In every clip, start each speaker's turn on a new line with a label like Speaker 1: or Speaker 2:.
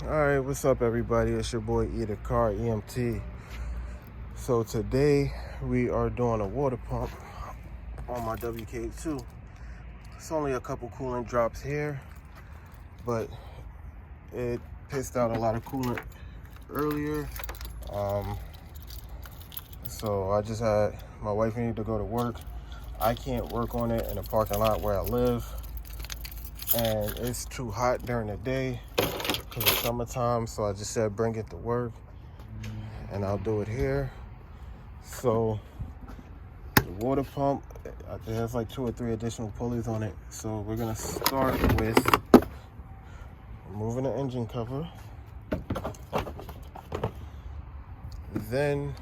Speaker 1: Alright, what's up everybody? It's your boy E the Car EMT. So today we are doing a water pump on my WK2. It's only a couple coolant drops here, but it pissed out a lot of coolant earlier. So I just had my wife needed to go to work. I can't work on it in the parking lot where I live, and it's too hot during the day because it's summertime. So I just said bring it to work and I'll do it here. So the water pump, it has like 2 or 3 additional pulleys on it. So we're gonna start with removing the engine cover. Then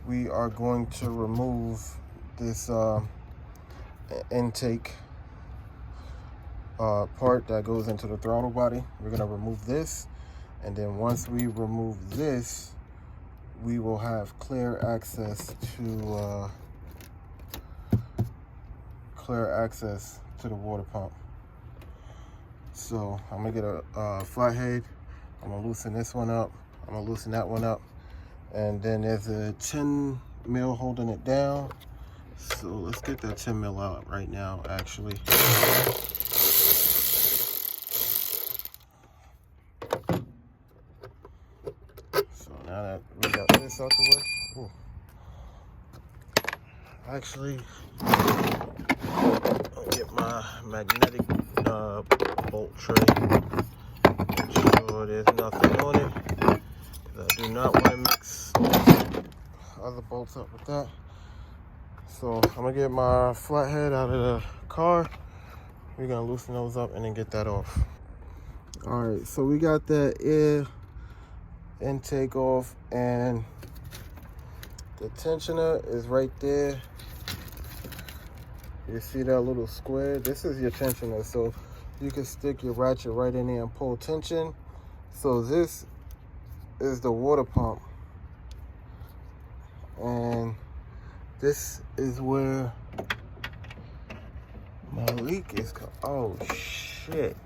Speaker 1: we are going to remove this intake part that goes into the throttle body. We're gonna remove this, and then once we remove this, we will have clear access to the water pump. So I'm gonna get a flathead. I'm gonna loosen this one up. I'm gonna loosen that one up, and then there's a 10 mil holding it down. So let's get that 10 mil out right now, actually. So now that we got this out the way, actually, I'll get my magnetic bolt tray. Make sure there's nothing on it, because I do not want to mix other bolts up with that. So I'm gonna get my flathead out of the car. We're gonna loosen those up and then get that off. All right, so we got that air intake off, and the tensioner is right there. You see that little square? This is your tensioner, so you can stick your ratchet right in there and pull tension. So this is the water pump, and this is where my leak is. Oh shit.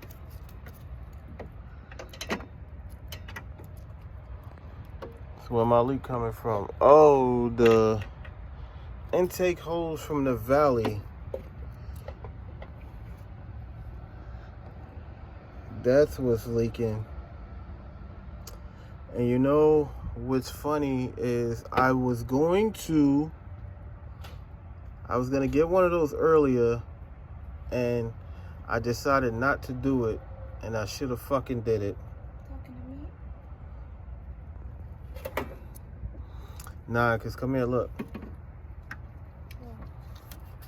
Speaker 1: Where my leak coming from? Oh, the intake hose from the valley. That's what's leaking. And you know what's funny is I was gonna get one of those earlier, and I decided not to do it, and I should have fucking did it. Nah, cause come here, look.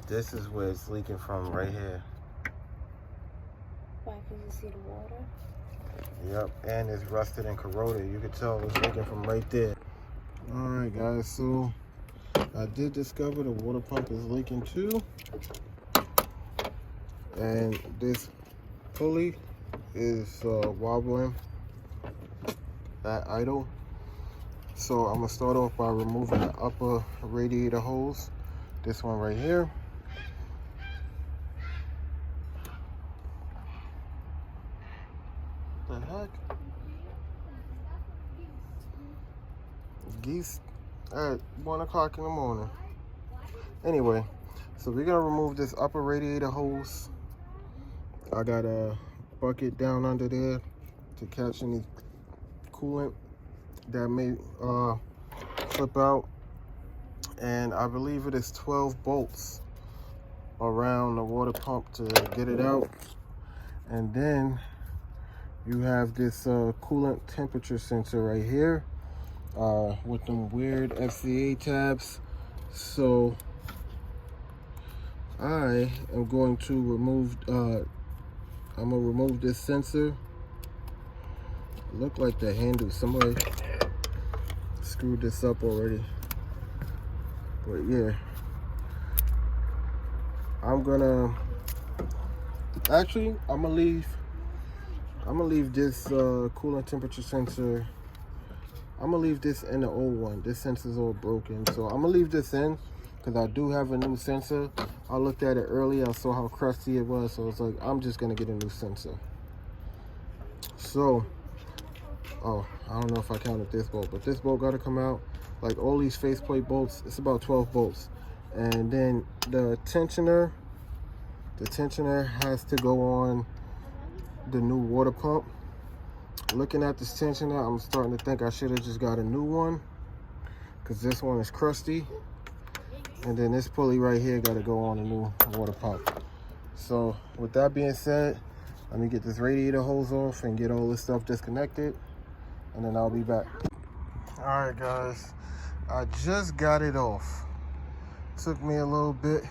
Speaker 1: This is where it's leaking from, right here.
Speaker 2: Why? Cause you see the water?
Speaker 1: Yep, and it's rusted and corroded. You can tell it's leaking from right there. All right, guys. So I did discover the water pump is leaking too, and this pulley is wobbling at idle. So I'm gonna start off by removing the upper radiator hose, this one right here. The heck? Geese at 1 o'clock in the morning. Anyway, so we're gonna remove this upper radiator hose. I got a bucket down under there to catch any coolant that may slip out, and I believe it is 12 bolts around the water pump to get it out. And then you have this coolant temperature sensor right here with them weird FCA tabs. So I am going to remove this sensor. Look like the handle, somebody screwed this up already, but yeah, I'm gonna leave this coolant temperature sensor. I'm gonna leave this in the old one. This sensor's all broken, so I'm gonna leave this in because I do have a new sensor. I looked at it earlier, I saw how crusty it was, so it's like I'm just gonna get a new sensor. So Oh, I don't know if I counted this bolt, but this bolt got to come out. Like all these faceplate bolts, it's about 12 bolts. And then the tensioner has to go on the new water pump. Looking at this tensioner, I'm starting to think I should have just got a new one, because this one is crusty. And then this pulley right here got to go on a new water pump. So with that being said, let me get this radiator hose off and get all this stuff disconnected, and then I'll be back. All right, guys, I just got it off. Took me a little bit.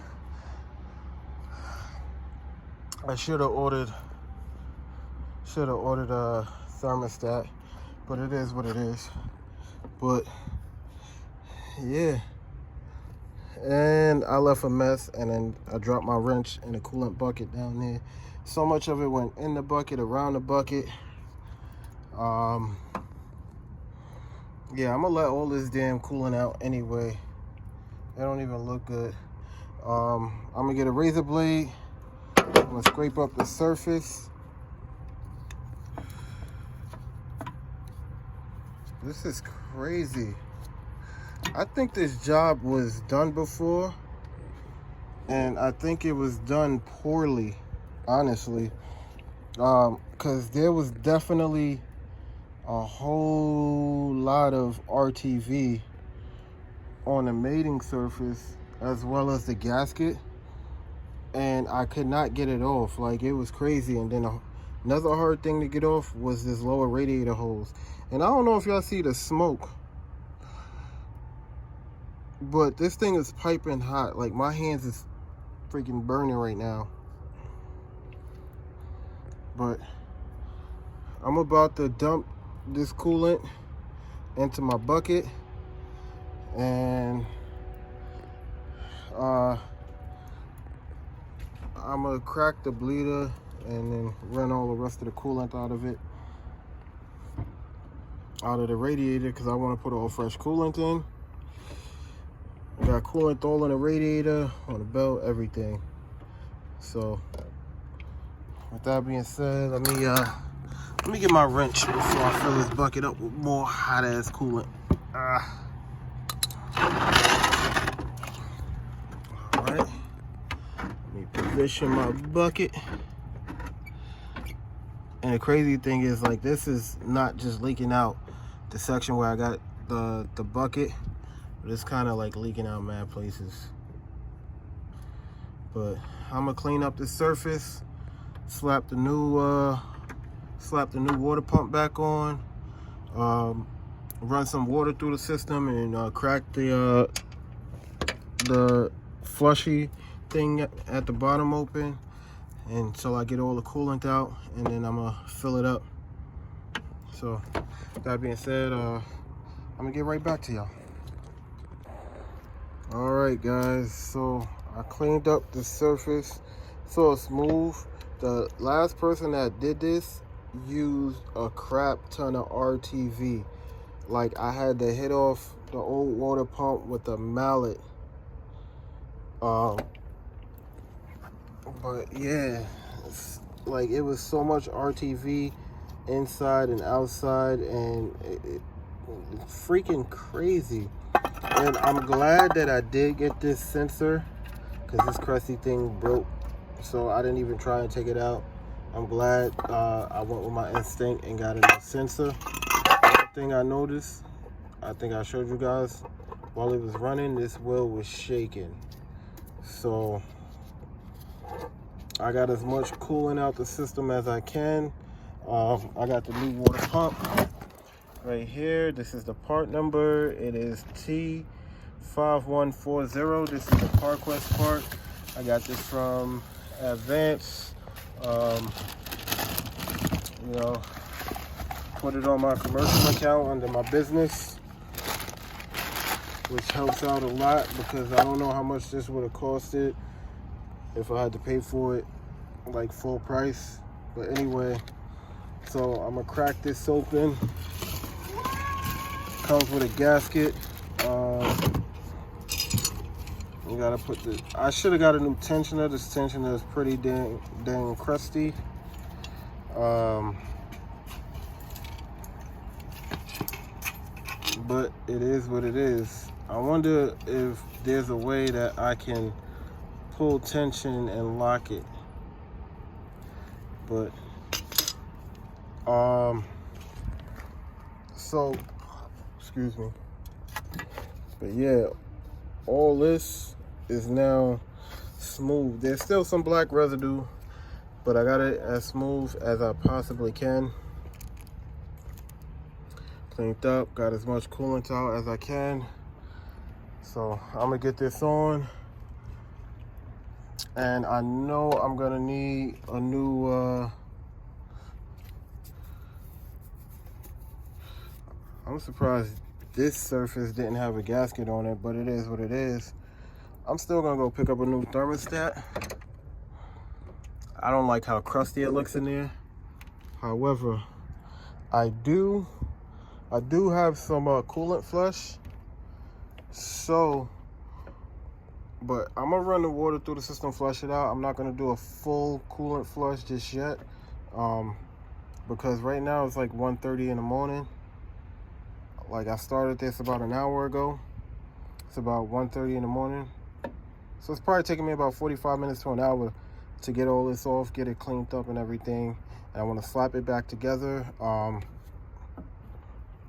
Speaker 1: I should have ordered a thermostat, but it is what it is. But yeah, and I left a mess, and then I dropped my wrench in the coolant bucket down there. So much of it went in the bucket, around the bucket. Yeah, I'm gonna let all this damn coolant out anyway. It don't even look good. I'm gonna get a razor blade. I'm gonna scrape up the surface. This is crazy. I think this job was done before, and I think it was done poorly, honestly. Because there was definitely a whole lot of RTV on the mating surface as well as the gasket, and I could not get it off. Like, it was crazy. And then another hard thing to get off was this lower radiator hose. And I don't know if y'all see the smoke, but this thing is piping hot. Like, my hands is freaking burning right now. But I'm about to dump this coolant into my bucket, and I'm gonna crack the bleeder and then run all the rest of the coolant out of the radiator, because I want to put all fresh coolant in. I got coolant all in the radiator, on the belt, everything. So with that being said, let me get my wrench before I fill this bucket up with more hot ass coolant. All right, let me position my bucket. And the crazy thing is, like, this is not just leaking out the section where I got the bucket, but it's kind of like leaking out mad places. But I'm gonna clean up the surface, slap the new water pump back on, run some water through the system, and crack the flushy thing at the bottom open until I get all the coolant out, and then I'm gonna fill it up. So that being said, I'm gonna get right back to y'all. All right, guys, so I cleaned up the surface so it's smooth. The last person that did this used a crap ton of RTV. Like, I had to hit off the old water pump with a mallet. But yeah, it's like, it was so much RTV inside and outside, and it's freaking crazy. And I'm glad that I did get this sensor, because this crusty thing broke, so I didn't even try and take it out. I'm glad I went with my instinct and got a new sensor. One thing I noticed, I think I showed you guys, while it was running, this wheel was shaking. So I got as much coolant out the system as I can. I got the new water pump right here. This is the part number. It is T5140. This is the ParQuest part. I got this from Advance. You know, put it on my commercial account under my business, which helps out a lot, because I don't know how much this would have costed if I had to pay for it like full price. But anyway, so I'm gonna crack this open. Comes with a gasket. You gotta put the, I should have got a new tensioner. This tensioner is pretty dang crusty. but it is what it is. I wonder if there's a way that I can pull tension and lock it. But so excuse me. But yeah, all this is now smooth. There's still some black residue, but I got it as smooth as I possibly can. Cleaned up, got as much coolant out as I can. So I'm gonna get this on, and I know I'm gonna need a new I'm surprised this surface didn't have a gasket on it, but it is what it is. I'm still gonna go pick up a new thermostat. I don't like how crusty it looks in there. However, I do have some coolant flush. So, but I'm gonna run the water through the system, flush it out. I'm not gonna do a full coolant flush just yet, because right now it's like 1:30 in the morning. Like, I started this about an hour ago. It's about 1:30 in the morning. So it's probably taking me about 45 minutes to an hour to get all this off, get it cleaned up and everything. And I want to slap it back together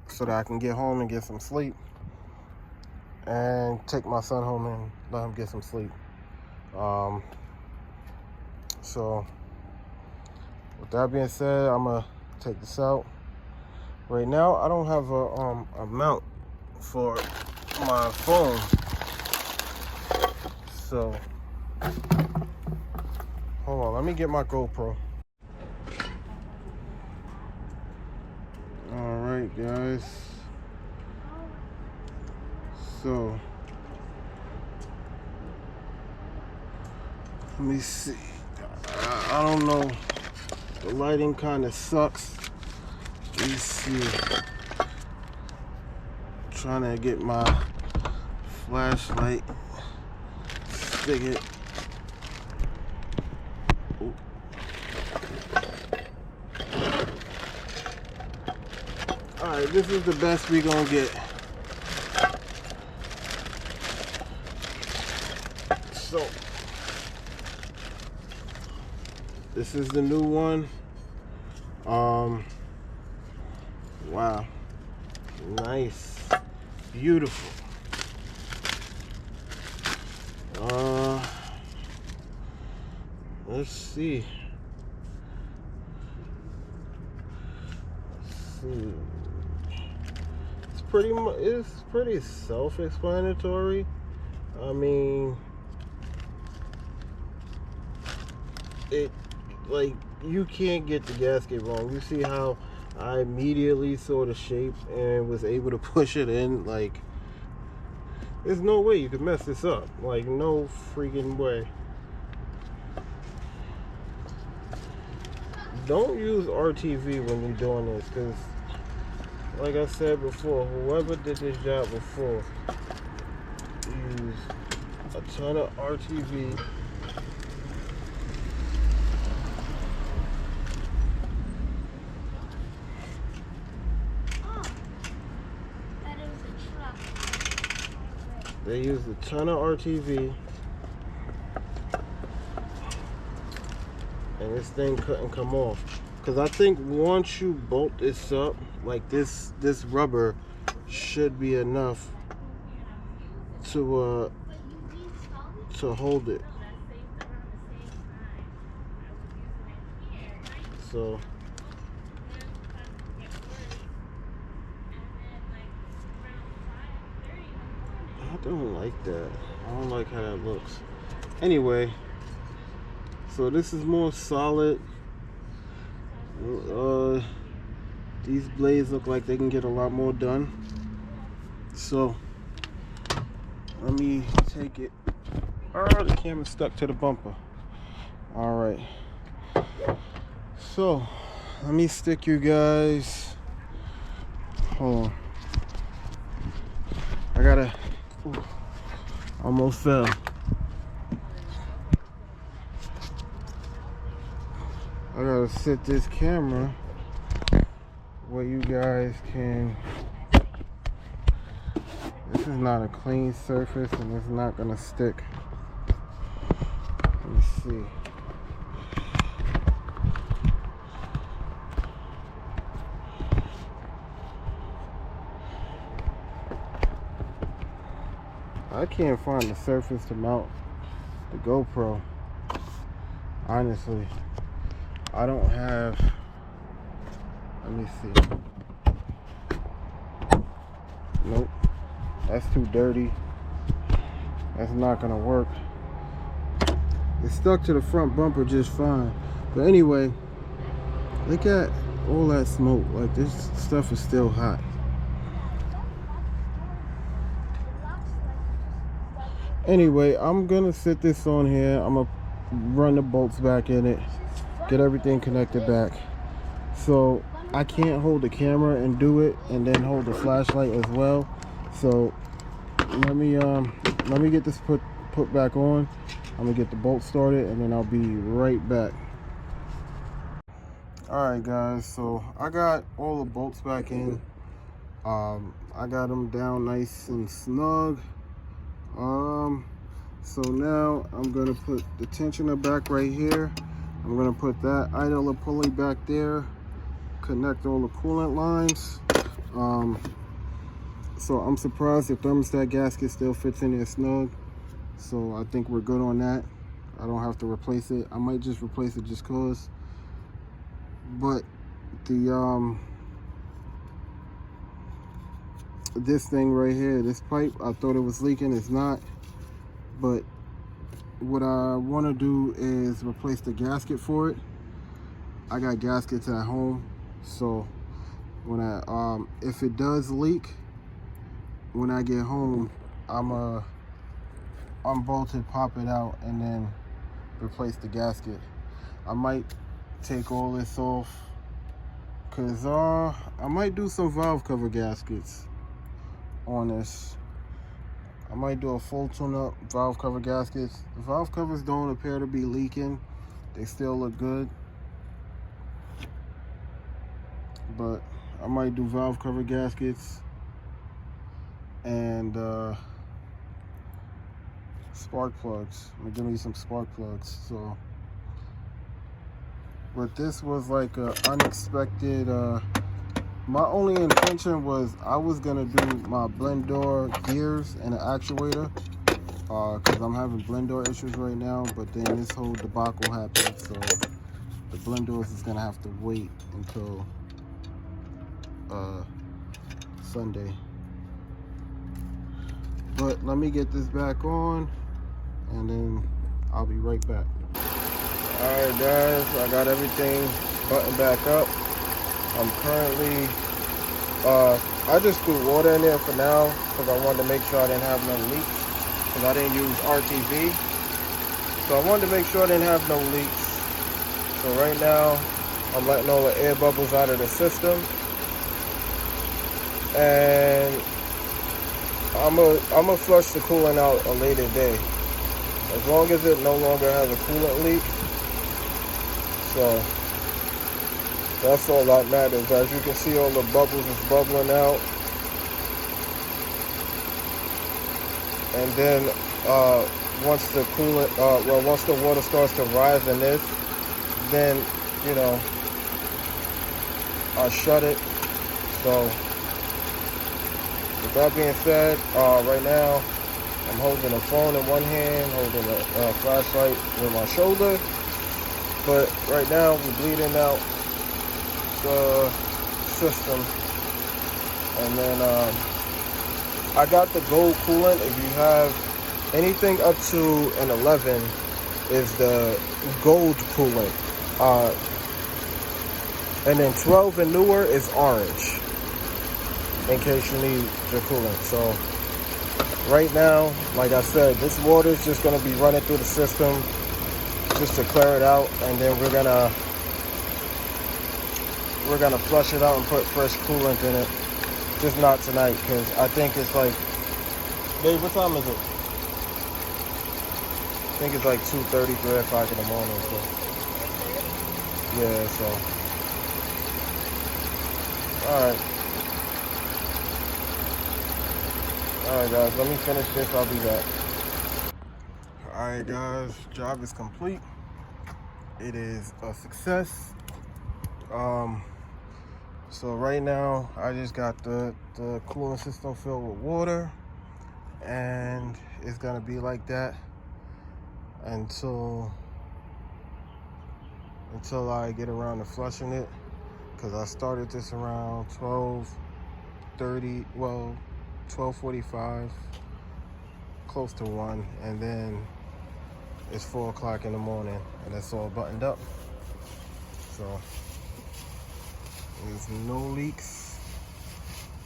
Speaker 1: so that I can get home and get some sleep. And take my son home and let him get some sleep. So with that being said, I'm going to take this out. Right now, I don't have a mount for my phone. So, hold on, let me get my GoPro. All right, guys. So, let me see. I don't know. The lighting kind of sucks. Let me see. Trying to get my flashlight. Stick it. Ooh. Alright, this is the best we gonna get. So, this is the new one. Wow, nice, beautiful. Let's see. It's pretty self-explanatory. I mean, like, you can't get the gasket wrong. You see how I immediately saw the shape and was able to push it in. Like, there's no way you could mess this up. Like, no freaking way. Don't use RTV when you're doing this, because like I said before, whoever did this job before used a ton of RTV. They used a ton of RTV, and this thing couldn't come off. Because I think once you bolt this up, like this rubber should be enough to hold it. So I don't like that. I don't like how that looks. Anyway, so this is more solid. These blades look like they can get a lot more done. So let me take it. Oh, the camera's stuck to the bumper. All right. So let me stick you guys. Hold on. I gotta. Ooh, almost fell. I gotta set this camera where you guys can This is not a clean surface and it's not gonna stick. Let me see. I can't find the surface to mount the GoPro. Honestly, I don't have. Let me see. Nope, that's too dirty. That's not gonna work. It's stuck to the front bumper just fine. But anyway, look at all that smoke. Like, this stuff is still hot. Anyway, I'm gonna sit this on here. I'm gonna run the bolts back in it, get everything connected back. So I can't hold the camera and do it and then hold the flashlight as well. So let me get this put back on. I'm gonna get the bolts started and then I'll be right back. Alright guys, so I got all the bolts back in. I got them down nice and snug. So now I'm gonna put the tensioner back right here. I'm gonna put that idler pulley back there, connect all the coolant lines. So I'm surprised the thermostat gasket still fits in there snug. So I think we're good on that. I don't have to replace it. I might just replace it just cause. But the this thing right here, this pipe, I thought it was leaking. It's not. But what I want to do is replace the gasket for it. I got gaskets at home, so when I if it does leak when I get home, I'm unbolt it, pop it out, and then replace the gasket. I might take all this off because I might do some valve cover gaskets on this. I might do a full tune-up valve cover gaskets. The valve covers don't appear to be leaking. They still look good. But I might do valve cover gaskets and spark plugs. I'm gonna give me some spark plugs. So, but this was like a unexpected. My only intention was I was gonna do my blend door gears and an actuator because I'm having blend door issues right now. But then this whole debacle happened, so the blend doors is gonna have to wait until Sunday. But let me get this back on and then I'll be right back. Alright guys, I got everything buttoned back up. I'm currently I just threw water in there for now because I wanted to make sure I didn't have no leaks because I didn't use RTV. So I wanted to make sure I didn't have no leaks. So right now I'm letting all the air bubbles out of the system. And I'm gonna flush the coolant out a later day, as long as it no longer has a coolant leak. So that's all that matters. As you can see, all the bubbles is bubbling out. And then once the coolant, once the water starts to rise in this, then you know I'll shut it. So with that being said, right now I'm holding a phone in one hand, holding a flashlight with my shoulder. But right now we're bleeding out the system. And then I got the gold coolant. If you have anything up to an 11 is the gold coolant. And then 12 and newer is orange, in case you need your coolant. So right now, like I said, this water is just going to be running through the system just to clear it out, and then we're gonna flush it out and put fresh coolant in it. Just not tonight, because I think it's like, babe, what time is it? I think it's like 2:30, 3 o'clock in the morning. So yeah, so all right. Alright guys, let me finish this, I'll be back. Alright guys, job is complete. It is a success. So right now I just got the cooling system filled with water, and it's gonna be like that until I get around to flushing it, because I started this around 12:30, well 12:45, close to 1, and then it's 4 o'clock in the morning and it's all buttoned up. So there's no leaks.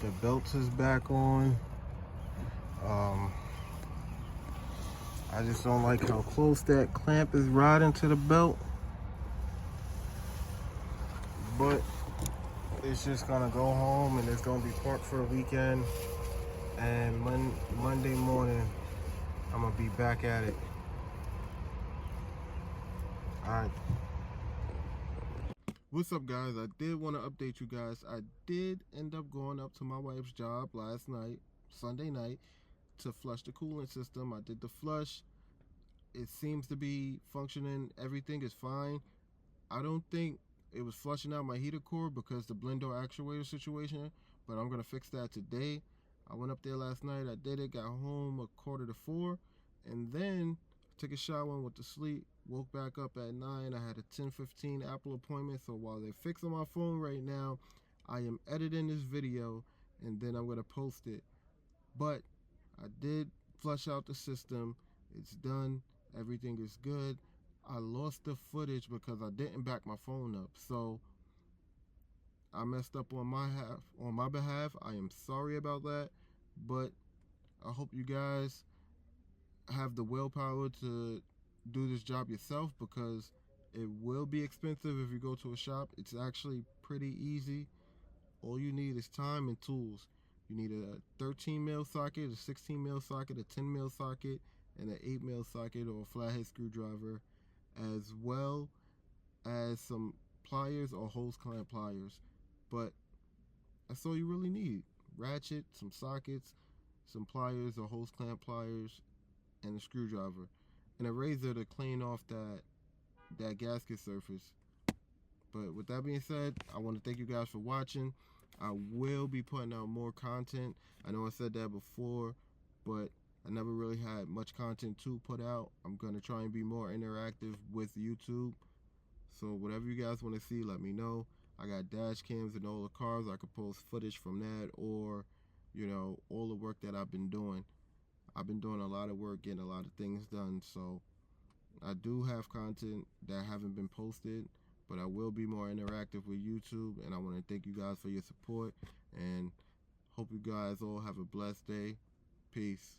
Speaker 1: The belt is back on. I just don't like how close that clamp is riding to the belt, but it's just gonna go home and it's gonna be parked for a weekend, and Monday morning I'm gonna be back at it. All right. What's up guys? I did want to update you guys. I did end up going up to my wife's job last night, Sunday night, to flush the cooling system. I did the flush. It seems to be functioning. Everything is fine. I don't think it was flushing out my heater core because the blender actuator situation, but I'm gonna fix that today. I went up there last night, I did it, got home 3:45, and then took a shower and went to sleep. Woke back up at 9. I had a 10:15 Apple appointment, so while they're fixing my phone right now, I am editing this video and then I'm gonna post it. But I did flush out the system. It's done. Everything is good. I lost the footage because I didn't back my phone up. So I messed up on my behalf. I am sorry about that. But I hope you guys have the willpower to do this job yourself, because it will be expensive if you go to a shop. It's actually pretty easy. All you need is time and tools. You need a 13 mil socket, a 16 mil socket, a 10 mil socket, and an 8 mil socket or a flathead screwdriver, as well as some pliers or hose clamp pliers. But that's all you really need. Ratchet, some sockets, some pliers or hose clamp pliers, and a screwdriver, and a razor to clean off that gasket surface. But with that being said, I want to thank you guys for watching. I will be putting out more content. I know I said that before, but I never really had much content to put out. I'm going to try and be more interactive with YouTube. So whatever you guys want to see, let me know. I got dash cams in all the cars. I could post footage from that, or, you know, all the work that I've been doing. I've been doing a lot of work, getting a lot of things done. So I do have content that haven't been posted, but I will be more interactive with YouTube, and I want to thank you guys for your support, and hope you guys all have a blessed day. Peace.